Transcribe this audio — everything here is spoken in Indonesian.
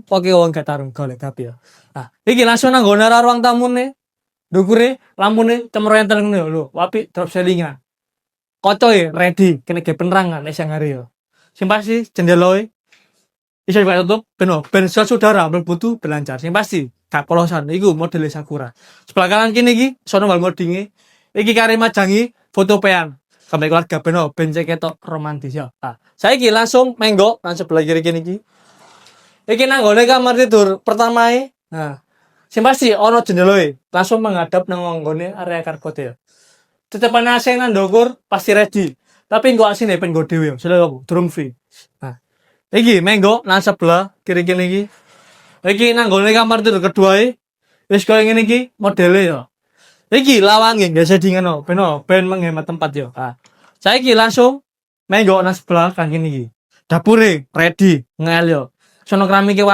pokoke wong gak tarung golek kabeh ya. Nah, iki langsung nang nggon ruang tamune. Ndukure lampune cemrenten ngono lho, apik drop selingan. Kocoe ready kene ge penerangan nek sing hari yo. Sing pasti jendeloe iso dibuka tutup ben saudara mlebu berlancar. Sing pasti gak polosan iku modele Sakura. Sebelah kanan kene iki sono bal ngodinge. Iki kare majangi foto pean sampai keluarga ben cek ketok romantis ya. Nah, saiki langsung menggok nang sebelah kiri kene iki. Iki nang gone kamar tidur pertamae. Nah, sing pasti ono jendeloe langsung menghadap nang nggone area karpet ya. Tetepan AC nang ndukur pasti ready. Tapi engko asine pen nggo dhewe, sudah aku durung free. Nah, iki menggo nang sebelah kiri kene iki. Iki nang gone kamar tidur kedua wis koyo ngene iki modele ya. Iki lawange nggak settingan ben menghemat tempat yo. Nah, saiki langsung menggo nang sebelah kan kene iki. Dapure ready ngel yo. Sono keramike